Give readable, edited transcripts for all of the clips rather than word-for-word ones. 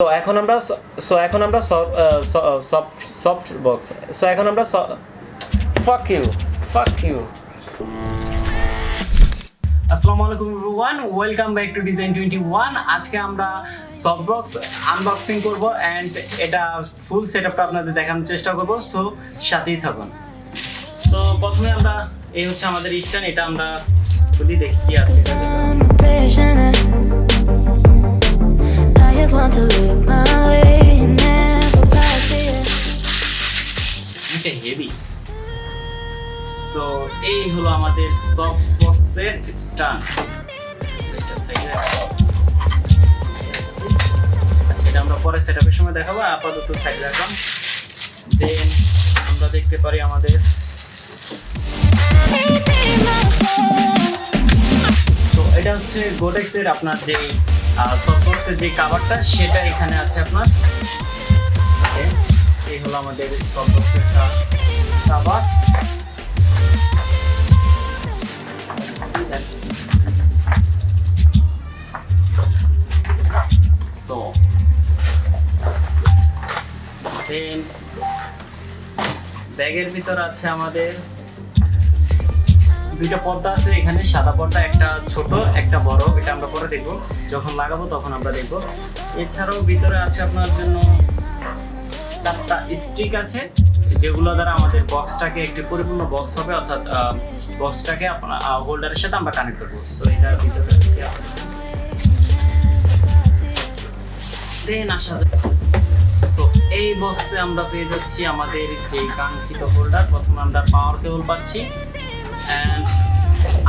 এখন আমরা SoftBox এখন আমরা fuck you আসসালামু আলাইকুম everyone, welcome back to Design21। আজকে আমরা SoftBox আনবক্সিং করব এন্ড এটা ফুল সেটআপটা আপনাদের দেখানোর চেষ্টা করব, সো সাথেই থাকুন। সো প্রথমে আমরা এই হচ্ছে আমাদের স্ট্যান্ড, এটা আমরা খুলি দেখি কি আছে। Want to look my way and never pass it. এটা হেভি। সো এই হলো আমাদের SoftBox এর স্ট্যান্ড। এটা সাইডে আচ্ছা, এটা আমরা পরে সেটআপের সময় দেখাবো, আপাতত সাইডে রাখলাম। দেন আমরা দেখতে পারি আমাদের সো এটা হচ্ছে গোডেক্স এর আপনার যে SoftBox এর যে কভারটা সেটা এখানে আছে আপনার। এই হলো আমাদের SoftBox এর কভার। সো দেন ব্যাগের ভিতর আছে আমাদের দুইটা পর্দা আছে, এখানে সাদা পর্দা, একটা ছোট একটা বড়। এটা আমরা পরে দেখবো, যখন লাগাবো তখন আমরা দেখবো। এছাড়াও ভিতরে আছে আপনার জন্য 4টা স্টিক আছে, যেগুলো দ্বারা আমাদের বক্সটাকে একটি পরিপূর্ণ বক্স হবে, অর্থাৎ বক্সটাকে আপনার হোল্ডারের সাথে আমরা কানেক্ট করবো। সো এটার ভিতরে দেন আসা যায়। সো এই বক্সে আমরা পেয়ে যাচ্ছি আমাদের যে কাঙ্ক্ষিত হোল্ডার। প্রথমে আমরা পাওয়ার কেবল পাচ্ছি and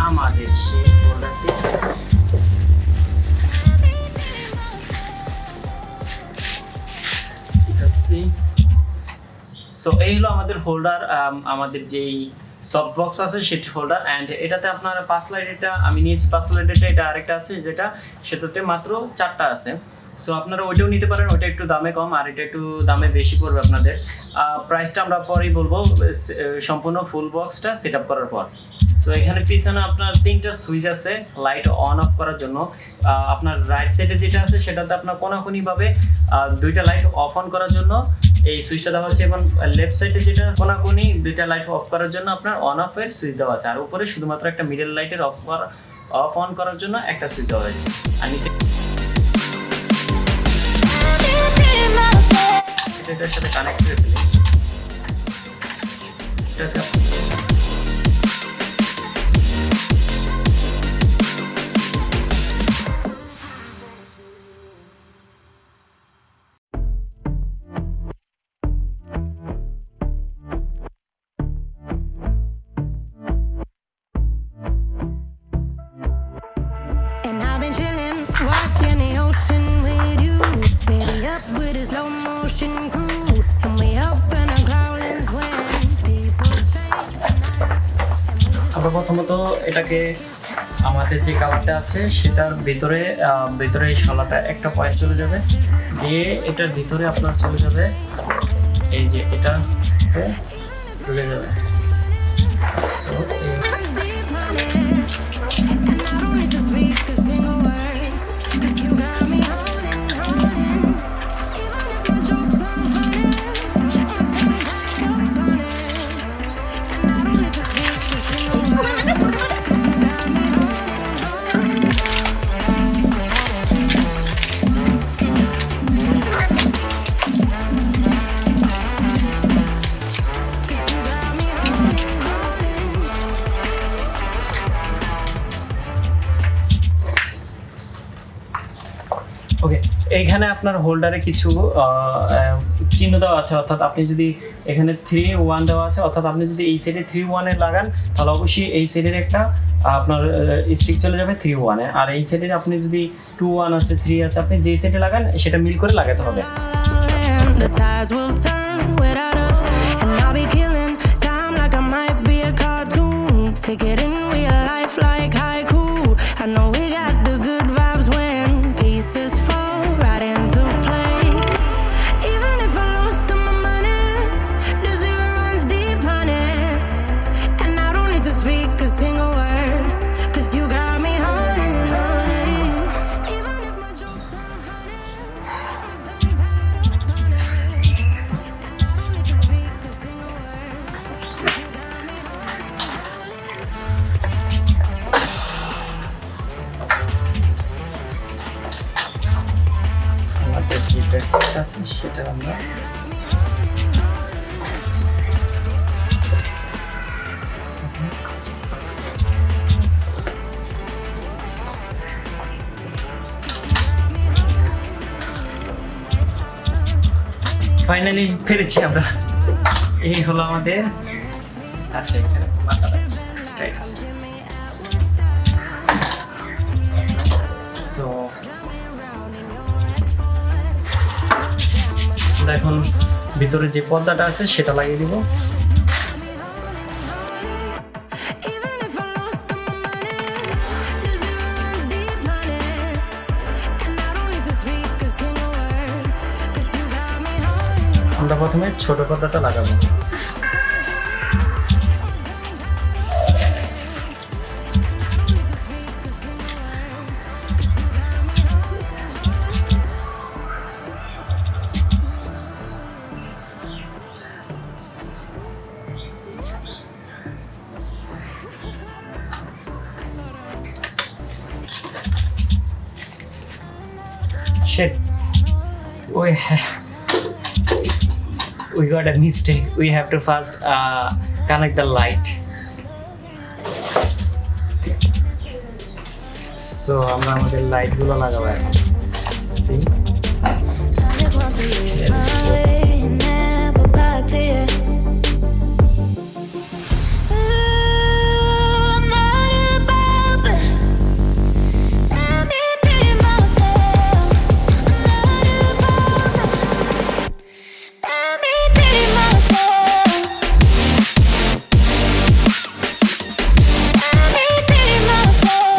আমাদের সেই হোল্ডারটি সো এই হলো আমাদের হোল্ডার, আমাদের যেই SoftBox আছে সেটি হোল্ডার। অ্যান্ড এটাতে আপনার 5 লাইট, এটা আমি নিয়েছি 5 লাইট, এটা আরেকটা আছে যেটা সেটাতে মাত্র 4টা আছে। সো আপনারা ওইটাও নিতে পারেন, ওইটা একটু দামে কম আর এটা একটু দামে বেশি পড়বে আপনাদের। প্রাইসটা আমরা পরেই বলবো সম্পূর্ণ ফুল বক্সটা সেট আপ করার পর। সো এখানে পিছনে আপনার 3টা সুইচ আছে লাইট অন অফ করার জন্য। আপনার রাইট সাইডে যেটা আছে সেটাতে আপনার কোনাকুনিভাবে 2টা লাইট অফ অন করার জন্য এই সুইচটা দেওয়া আছে, এবং লেফট সাইডে যেটা কোনাকুনি 2টা লাইট অফ করার জন্য আপনার অন অফ এর সুইচ দেওয়া আছে। আর উপরে শুধুমাত্র একটা মিডল লাইটের অফ অন করার জন্য একটা সুইচ দেওয়া হয়েছে। আর নিচে এটার সাথে কানেক্ট করে ফেলি। And I've been chilling, watching the ocean with you, baby up with a slow motion crew, and we up in our growlings when people change. আমরা প্রথমত এটাকে আমাদের যে কাভারটা আছে সেটার ভিতরে এই শলাটা একটা পয়েন্ট চলে যাবে, দিয়ে এটার ভিতরে আপনার চলে যাবে এই যে এটা চলে যাবে। সো ওকে, এইখানে আপনার হোল্ডারে কিছু চিহ্ন দেওয়া আছে, অর্থাৎ আপনি যদি এখানে 3-1 দেওয়া আছে, অর্থাৎ আপনি যদি এই সাইডে 3-1 লাগান তাহলে অবশ্যই এই সাইডের একটা আপনার স্টিক চলে যাবে 3-1, আর এই সাইডে আপনি যদি 2-1 আছে 3 আছে, আপনি যেই সাইডে লাগান সেটা মিল করে লাগাতে হবে। যে ব্যাকটা আছে সেটা আমরা ফাইনালি পেরেছি আমরা। এই হলো আমাদের, আচ্ছা এখানে মাথাটা স্ট্রাইট আছে। সো এখন ভিতরে যে পর্দাটা আছে সেটা লাগিয়ে দিব। Even if I lost all my money, the zero runs deep money. And I don't need to speak a single word, 'cause you got me hard. আমরা প্রথমে ছোট পর্দাটা লাগাবো। Shit. We got a mistake. We have to first connect the light. So আমরা আমাদের light গুলো লাগাবো এখন। See? I just want to live my way and never back to you. Ooh, I'm not above it. Let me be myself. I'm not above it. Let me be myself. Let me be myself.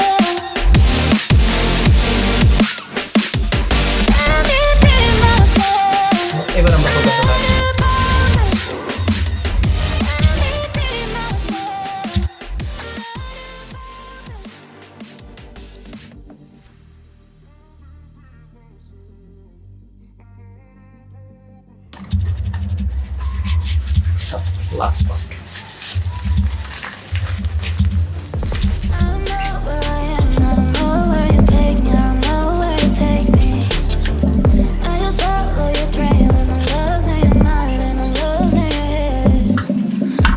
Let me be myself. এবার আমরা পর্দাটা লাগাবো। Last part. I don't know where I am, I don't know where you take me, I don't know where you take me. I just follow your trail and I'm losing your mind and I'm losing your head.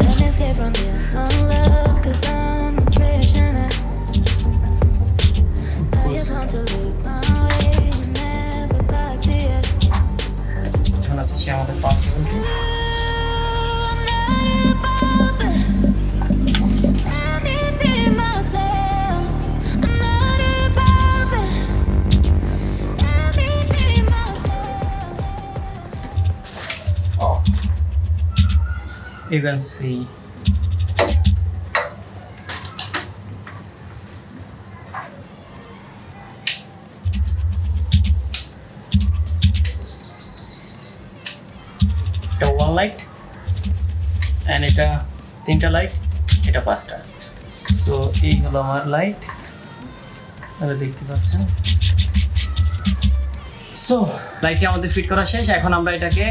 Let me escape from this unlove, 'cause I'm a prisoner. I just want to look my way and never back to you. এখন আছে সে আমাদের part বলতে। Let me be myself. I'm not above it. Let me be myself. Oh. You can see. এটা one light and এটা তিনটা light, এটা পাঁচটা। So এই হলো আমার লাইট, আপনারা দেখতে পাচ্ছেন। সো লাইটটি আমাদের ফিট করা শেষ। এখন আমরা এটাকে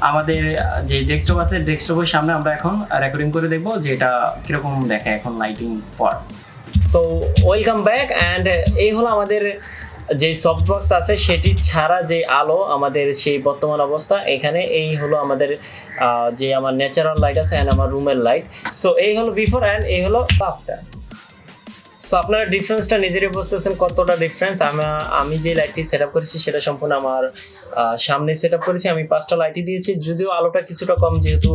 আমাদের যে ডেস্কটপ আছে ডেস্কটপের সামনে আমরা এখন রেকর্ডিং করে দেখব যে এটা কিরকম দেখে এখন লাইটিং পর। সো ওয়েলকাম ব্যাক অ্যান্ড এই হলো আমাদের যে সফটবক্স আছে সেটি ছাড়া যে আলো আমাদের সেই বর্তমান অবস্থা। এখানে এই হলো আমাদের যে আমার ন্যাচারাল লাইট আছে অ্যান্ড আমার রুমের লাইট। সো এই হলো বিফোর অ্যান্ড এই হলো আফটার। সো আপনারা ডিফারেন্সটা নিজেরই বুঝতেছেন কতটা ডিফারেন্স। আমি যে লাইটটি সেট আপ করেছি সেটা সম্পূর্ণ আমার সামনে সেট আপ করেছি। আমি 5টা লাইটই দিয়েছি, যদিও আলোটা কিছুটা কম, যেহেতু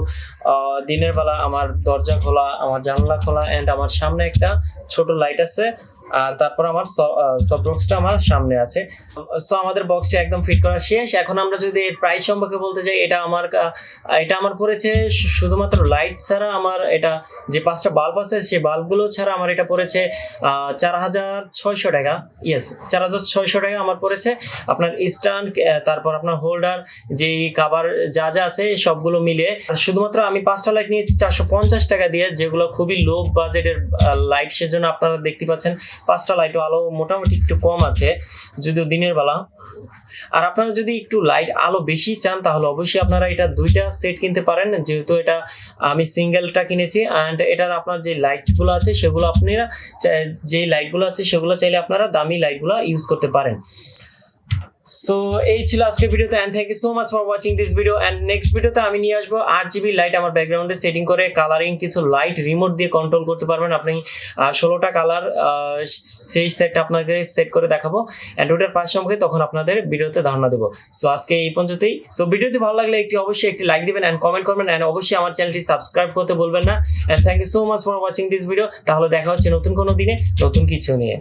দিনের বেলা আমার দরজা খোলা, আমার জানলা খোলা অ্যান্ড আমার সামনে একটা ছোট লাইট আছে, আর তারপর আমার সফট বক্সটা আমার সামনে আছে। সো আমাদের বক্সটা একদম ফিট করা শেষ। এখন আমরা যদি এর প্রাইস সম্পর্কে বলতে চাই, এটা আমার পড়েছে শুধুমাত্র লাইট ছাড়া, আমার এটা যে 5টা বাল্ব আছে সেই বাল্বগুলো ছাড়া আমার এটা পড়েছে 4,600 টাকা। ইয়েস, 4,600 টাকা আমার পড়েছে। আপনার স্ট্যান্ড, তারপর আপনার হোল্ডার, যেই কাভার যা যা আছে সবগুলো মিলিয়ে শুধুমাত্র আমি 5টা লাইট নিয়েছি 450 টাকা দিয়ে, যেগুলো খুবই লো বাজেটের লাইট। সেজন্য আপনারা দেখতে পাচ্ছেন 5টা লাইট আলো মোটামুটি একটু কম আছে, যদিও দিনের বেলা। আর আপনারা যদি একটু লাইট আলো বেশি চান তাহলে অবশ্যই আপনারা এটা 2টা সেট কিনতে পারেন, যেহেতু এটা আমি সিঙ্গেলটা কিনেছি। অ্যান্ড এটার আপনার যে লাইটগুলো আছে সেগুলো আপনারা চাইলে আপনারা দামি লাইটগুলো ইউজ করতে পারেন। সো এই ছিল আজকের ভিডিওতে and thank you so much for watching this video and next ভিডিওতে আমি নিয়ে আসবো 8GB লাইট আমার ব্যাকগ্রাউন্ডে সেটিং করে কালারিং কিছু লাইট রিমোট দিয়ে কন্ট্রোল করতে পারবেন আপনি 16টা কালার সেই সেট আপনাকে সেট করে দেখাবো অ্যান্ড ওটার প্রাইস সম্পর্কে তখন আপনাদের ভিডিওতে ধারণা দেবো। সো আজকে এই পর্যন্তই। সো ভিডিওটি ভালো লাগলে অবশ্যই একটি লাইক দিবেন অ্যান্ড কমেন্ট করবেন অ্যান্ড অবশ্যই আমার চ্যানেলটি সাবস্ক্রাইব করতে বলবেন না and thank you so much for watching this video. তাহলে দেখা হচ্ছে নতুন কোনো দিনে নতুন কিছু নিয়ে।